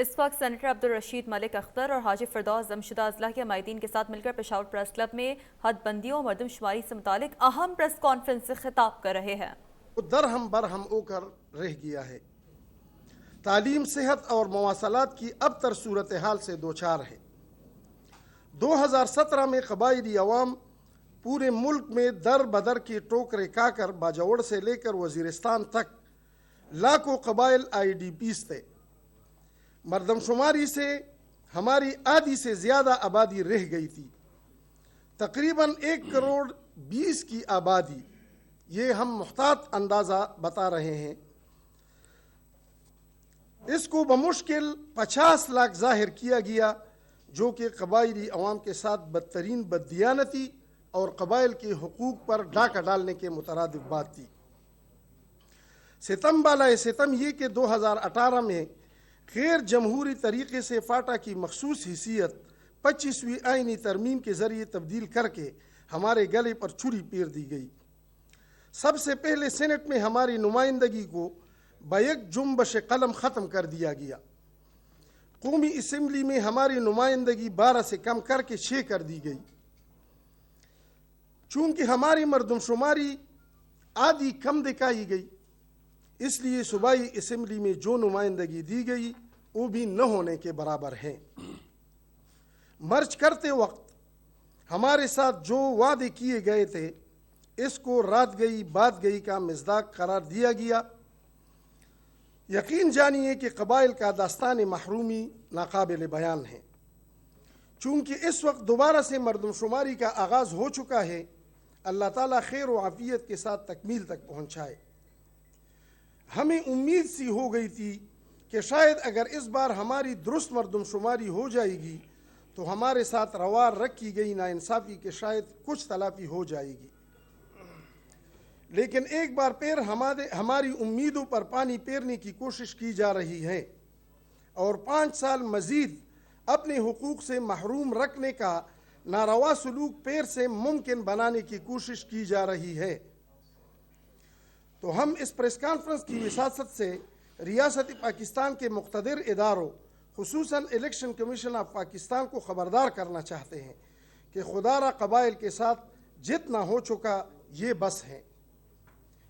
اس وقت سینیٹر عبدالرشید ملک اختر اور حاجی فردوس جمشیدہ اضلاع کے مائدین کے ساتھ مل کر پشاور پریس کلب میں حد بندیوں اور مردم شماری سے متعلق اہم پریس کانفرنس سے خطاب کر رہے ہیں۔ درہم برہم ہو کر رہ گیا ہے، تعلیم، صحت اور مواصلات کی ابتر صورتحال سے دوچار ہے۔ 2017 میں قبائلی عوام پورے ملک میں در بدر کی ٹوکرے کھا کر باجوڑ سے لے کر وزیرستان تک لاکھوں قبائل IDPs تھے۔ مردم شماری سے ہماری آدھی سے زیادہ آبادی رہ گئی تھی، تقریباً 1 کروڑ 20 کی آبادی، یہ ہم محتاط اندازہ بتا رہے ہیں۔ اس کو بمشکل 50 لاکھ ظاہر کیا گیا، جو کہ قبائلی عوام کے ساتھ بدترین بددیانتی اور قبائل کے حقوق پر ڈاکہ ڈالنے کے مترادف بات تھی۔ ستم بالائے ستم یہ کہ 2018 میں غیر جمہوری طریقے سے فاٹا کی مخصوص حیثیت 25ویں آئینی ترمیم کے ذریعے تبدیل کر کے ہمارے گلے پر چھری پیر دی گئی۔ سب سے پہلے سینٹ میں ہماری نمائندگی کو بیک جنبش قلم ختم کر دیا گیا۔ قومی اسمبلی میں ہماری نمائندگی 12 سے کم کر کے 6 کر دی گئی۔ چونکہ ہماری مردم شماری آدھی کم دکھائی گئی، اس لیے صوبائی اسمبلی میں جو نمائندگی دی گئی وہ بھی نہ ہونے کے برابر ہیں۔ مرچ کرتے وقت ہمارے ساتھ جو وعدے کیے گئے تھے، اس کو رات گئی بات گئی کا مصداق قرار دیا گیا۔ یقین جانیے کہ قبائل کا داستان محرومی ناقابل بیان ہے۔ چونکہ اس وقت دوبارہ سے مردم شماری کا آغاز ہو چکا ہے، اللہ تعالیٰ خیر و عافیت کے ساتھ تکمیل تک پہنچائے۔ ہمیں امید سی ہو گئی تھی کہ شاید اگر اس بار ہماری درست مردم شماری ہو جائے گی تو ہمارے ساتھ روا رکھی گئی ناانصافی کے شاید کچھ تلافی ہو جائے گی، لیکن ایک بار پھر ہماری امیدوں پر پانی پھیرنے کی کوشش کی جا رہی ہے اور 5 سال مزید اپنے حقوق سے محروم رکھنے کا ناروا سلوک پھر سے ممکن بنانے کی کوشش کی جا رہی ہے۔ تو ہم اس پریس کانفرنس کی وساطت سے ریاست پاکستان کے مقتدر اداروں، خصوصاً الیکشن کمیشن آف پاکستان کو خبردار کرنا چاہتے ہیں کہ خدارہ قبائل کے ساتھ جتنا ہو چکا یہ بس ہے۔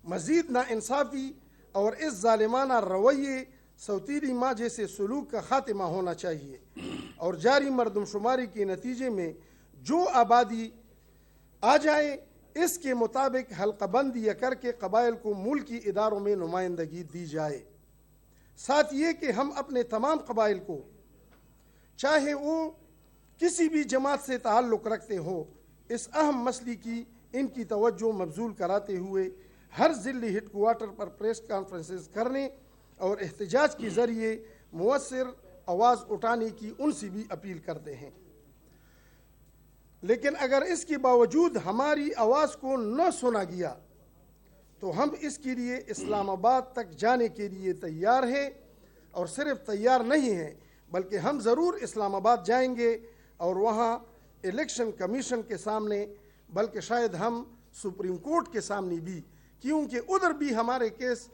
مزید ناانصافی اور اس ظالمانہ رویے سوتیلی ماں جیسے سلوک کا خاتمہ ہونا چاہیے، اور جاری مردم شماری کے نتیجے میں جو آبادی آ جائے اس کے مطابق حلقہ بندی کر کے قبائل کو ملکی اداروں میں نمائندگی دی جائے۔ ساتھ یہ کہ ہم اپنے تمام قبائل کو، چاہے وہ کسی بھی جماعت سے تعلق رکھتے ہوں، اس اہم مسئلے کی ان کی توجہ مبذول کراتے ہوئے ہر ضلعی ہیڈ کوارٹر پر پریس کانفرنسز کرنے اور احتجاج کے ذریعے مؤثر آواز اٹھانے کی ان سے بھی اپیل کرتے ہیں۔ لیکن اگر اس کے باوجود ہماری آواز کو نہ سنا گیا تو ہم اس کے لیے اسلام آباد تک جانے کے لیے تیار ہیں، اور صرف تیار نہیں ہیں بلکہ ہم ضرور اسلام آباد جائیں گے اور وہاں الیکشن کمیشن کے سامنے، بلکہ شاید ہم سپریم کورٹ کے سامنے بھی، کیونکہ ادھر بھی ہمارے کیس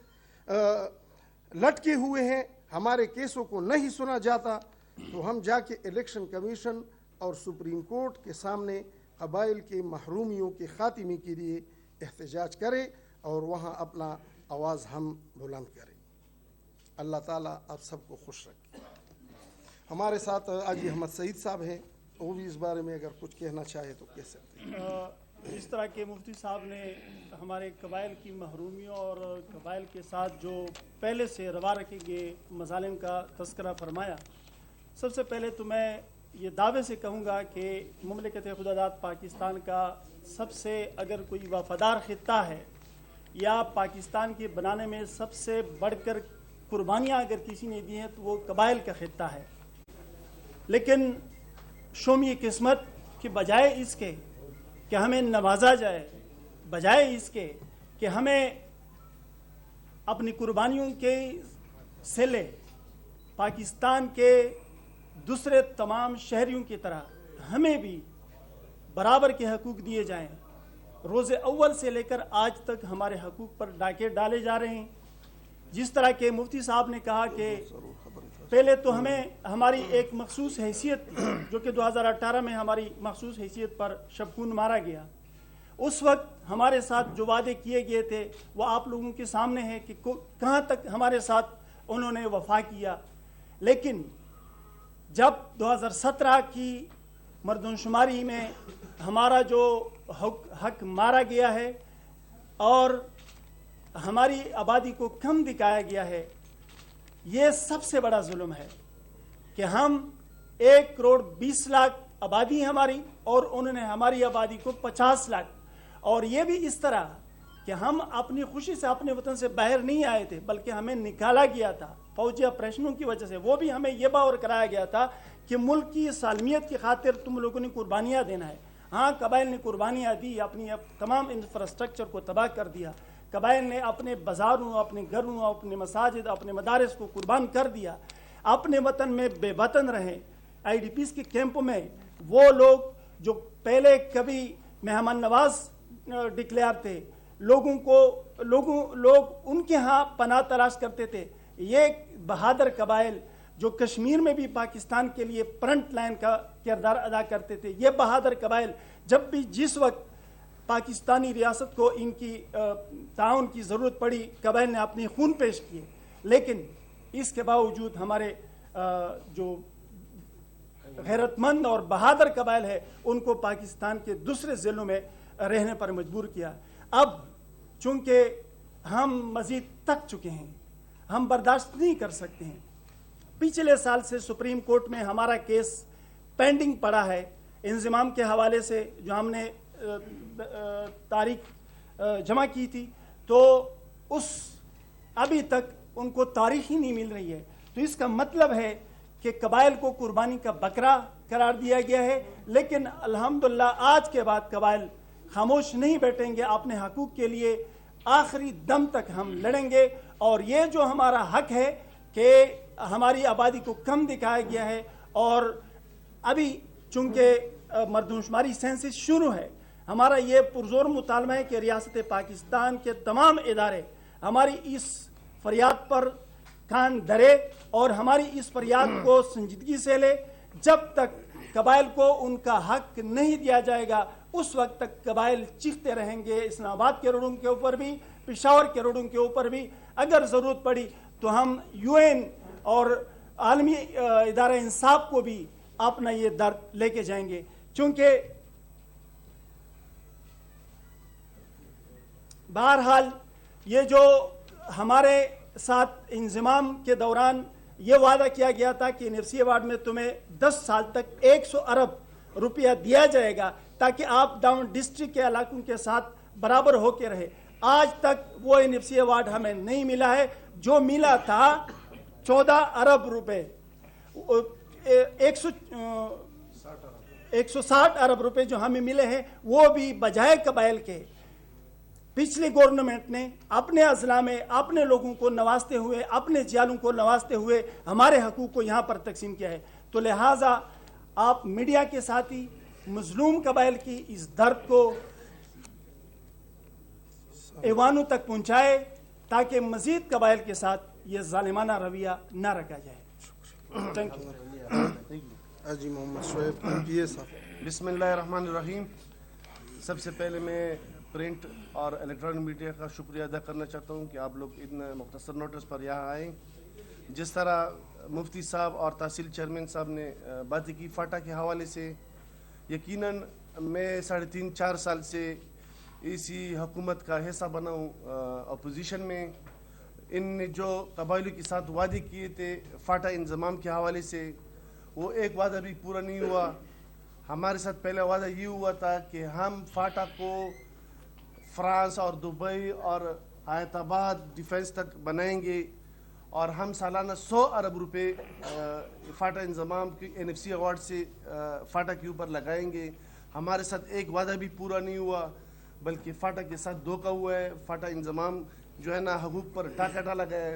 لٹکے ہوئے ہیں، ہمارے کیسوں کو نہیں سنا جاتا، تو ہم جا کے الیکشن کمیشن اور سپریم کورٹ کے سامنے قبائل کے محرومیوں کے خاتمے کے لیے احتجاج کریں اور وہاں اپنا آواز ہم بلند کریں۔ اللہ تعالیٰ آپ سب کو خوش رکھے۔ ہمارے ساتھ حاجی احمد سعید صاحب ہیں، وہ بھی اس بارے میں اگر کچھ کہنا چاہے تو کہہ سکتے ہیں۔ اس طرح کے مفتی صاحب نے ہمارے قبائل کی محرومیوں اور قبائل کے ساتھ جو پہلے سے روا رکھے گئے مظالم کا تذکرہ فرمایا، سب سے پہلے تو میں یہ دعوے سے کہوں گا کہ مملکت خدا داد پاکستان کا سب سے اگر کوئی وفادار خطہ ہے یا پاکستان کے بنانے میں سب سے بڑھ کر قربانیاں اگر کسی نے دی ہیں تو وہ قبائل کا خطہ ہے، لیکن شومی قسمت کہ بجائے اس کے کہ ہمیں نوازا جائے، بجائے اس کے کہ ہمیں اپنی قربانیوں کے صلے پاکستان کے دوسرے تمام شہریوں کی طرح ہمیں بھی برابر کے حقوق دیے جائیں، روز اول سے لے کر آج تک ہمارے حقوق پر ڈاکے ڈالے جا رہے ہیں۔ جس طرح کے مفتی صاحب نے کہا کہ پہلے تو ہمیں ہماری ایک مخصوص حیثیت تھی جو کہ 2018 میں ہماری مخصوص حیثیت پر شبخون مارا گیا. اس وقت ہمارے ساتھ جو وعدے کیے گئے تھے وہ آپ لوگوں کے سامنے ہے کہ کہاں تک ہمارے ساتھ انہوں نے وفا کیا. لیکن جب 2017 کی مردم شماری میں ہمارا جو حق مارا گیا ہے اور ہماری آبادی کو کم دکھایا گیا ہے, یہ سب سے بڑا ظلم ہے کہ ہم 1,20,00,000 آبادی ہماری اور انہوں نے ہماری آبادی کو 50 لاکھ, اور یہ بھی اس طرح کہ ہم اپنی خوشی سے اپنے وطن سے باہر نہیں آئے تھے بلکہ ہمیں نکالا گیا تھا فوجی آپریشنوں کی وجہ سے. وہ بھی ہمیں یہ باور کرایا گیا تھا کہ ملک کی سالمیت کی خاطر تم لوگوں نے قربانیاں دینا ہے. ہاں, قبائل نے قربانیاں دی, اپنی تمام انفراسٹرکچر کو تباہ کر دیا. قبائل نے اپنے بازاروں, اپنے گھروں, اپنے مساجد, اپنے مدارس کو قربان کر دیا. اپنے وطن میں بے وطن رہے. آئی ڈی پیز کے کیمپوں میں وہ لوگ جو پہلے کبھی مہمان نواز ڈکلیئر تھے, لوگ ان کے ہاں پناہ تلاش کرتے تھے. یہ بہادر قبائل جو کشمیر میں بھی پاکستان کے لیے فرنٹ لائن کا کردار ادا کرتے تھے, یہ بہادر قبائل جب بھی جس وقت پاکستانی ریاست کو ان کی تعاون کی ضرورت پڑی, قبائل نے اپنی خون پیش کیے. لیکن اس کے باوجود ہمارے جو غیرت مند اور بہادر قبائل ہے ان کو پاکستان کے دوسرے ضلعوں میں رہنے پر مجبور کیا. اب چونکہ ہم مزید تک چکے ہیں, ہم برداشت نہیں کر سکتے ہیں. پچھلے سال سے سپریم کورٹ میں ہمارا کیس پینڈنگ پڑا ہے انضمام کے حوالے سے, جو ہم نے تاریخ جمع کی تھی, تو ابھی تک ان کو تاریخ ہی نہیں مل رہی ہے. تو اس کا مطلب ہے کہ قبائل کو قربانی کا بکرا قرار دیا گیا ہے. لیکن الحمدللہ آج کے بعد قبائل خاموش نہیں بیٹھیں گے, اپنے حقوق کے لیے آخری دم تک ہم لڑیں گے. اور یہ جو ہمارا حق ہے کہ ہماری آبادی کو کم دکھایا گیا ہے, اور ابھی چونکہ مردم شماری سینسس شروع ہے, ہمارا یہ پرزور مطالبہ ہے کہ ریاست پاکستان کے تمام ادارے ہماری اس فریاد پر کان دھرے اور ہماری اس فریاد کو سنجیدگی سے لے. جب تک قبائل کو ان کا حق نہیں دیا جائے گا اس وقت تک قبائل چیختے رہیں گے, اسلام آباد کے روڈوں کے اوپر بھی, پشاور کے روڈوں کے اوپر بھی. اگر ضرورت پڑی تو ہم UN اور عالمی ادارہ انصاف کو بھی اپنا یہ درد لے کے جائیں گے. چونکہ بہرحال یہ جو ہمارے ساتھ انضمام کے دوران یہ وعدہ کیا گیا تھا کہ NFC ایوارڈ میں تمہیں 10 سال تک 100 ارب روپیہ دیا جائے گا تاکہ آپ ڈاؤن ڈسٹرکٹ کے علاقوں کے ساتھ برابر ہو کے رہے. آج تک وہ NFC ایوارڈ ہمیں نہیں ملا ہے. جو ملا تھا 14 ارب روپے, 160 ارب روپے جو ہمیں ملے ہیں وہ بھی بجائے قبائل کے پچھلی گورنمنٹ نے اپنے اضلاع میں اپنے لوگوں کو نوازتے ہوئے, اپنے جیالوں کو نوازتے ہوئے ہمارے حقوق کو یہاں پر تقسیم کیا ہے. تو لہٰذا آپ میڈیا کے ساتھی مظلوم قبائل کی اس درد کو ایوانوں تک پہنچائے تاکہ مزید قبائل کے ساتھ یہ ظالمانہ رویہ نہ رکھا جائے. Thank you. Haji Muhammad Shoaib MPA صاحب. بسم اللہ الرحمن الرحیم. سب سے پہلے میں پرنٹ اور الیکٹرانک میڈیا کا شکریہ ادا کرنا چاہتا ہوں کہ آپ لوگ اتنا مختصر نوٹس پر یہاں آئیں. جس طرح مفتی صاحب اور تحصیل چیئرمین صاحب نے باتیں کی فاٹا کے حوالے سے, یقیناً میں 3.5-4 سال سے اسی حکومت کا حصہ بنا ہوں اپوزیشن میں. ان نے جو قبائلیوں کے ساتھ وعدے کیے تھے فاٹا انضمام کے حوالے سے, وہ ایک وعدہ بھی پورا نہیں ہوا. ہمارے ساتھ پہلا وعدہ یہ ہوا تھا کہ ہم فاٹا کو فرانس اور دبئی اور حیات آباد ڈیفینس تک بنائیں گے اور ہم سالانہ 100 ارب روپے فاٹا انضمام کی NFC ایوارڈ سے فاٹا کے اوپر لگائیں گے. ہمارے ساتھ ایک وعدہ بھی پورا نہیں ہوا بلکہ فاٹا کے ساتھ دھوکہ ہوا ہے. فاٹا انضمام جو ہے نا حقوق پر ٹاکا ڈالا گیا ہے.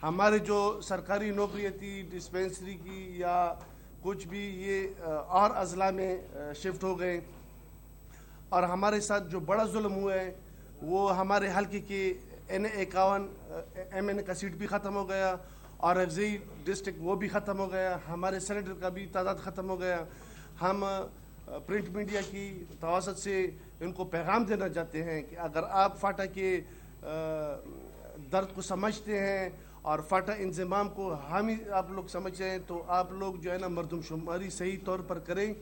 ہمارے جو سرکاری نوکریاں تھی ڈسپینسری کی یا کچھ بھی, یہ اور اضلاع میں شفٹ ہو گئے. اور ہمارے ساتھ جو بڑا ظلم ہوا ہے وہ ہمارے حلقے کے NA 51 MNA کا سیٹ بھی ختم ہو گیا اور اغزئی ڈسٹرکٹ وہ بھی ختم ہو گیا, ہمارے سینیٹر کا بھی تعداد ختم ہو گیا. ہم پرنٹ میڈیا کی توسط سے ان کو پیغام دینا چاہتے ہیں کہ اگر آپ فاٹا کے درد کو سمجھتے ہیں اور فاٹا انضمام کو حامی آپ لوگ سمجھتے ہیں تو آپ لوگ جو ہے نا مردم شماری صحیح طور پر کریں.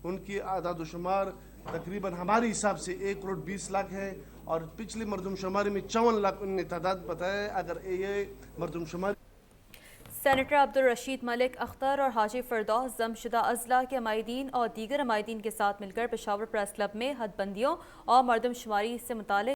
ان کی اعداد و شمار تقریباً ہمارے حساب سے 1,20,00,000 ہے اور پچھلی مردم شماری میں 54 لاکھ ان نے تعداد بتایا ہے. اگر یہ مردم شماری سینیٹر عبدالرشید ملک اختر اور حاجی فردوس ضمشدہ اضلاع کے عمائدین اور دیگر عمائدین کے ساتھ مل کر پشاور پریس کلب میں حد بندیوں اور مردم شماری سے متعلق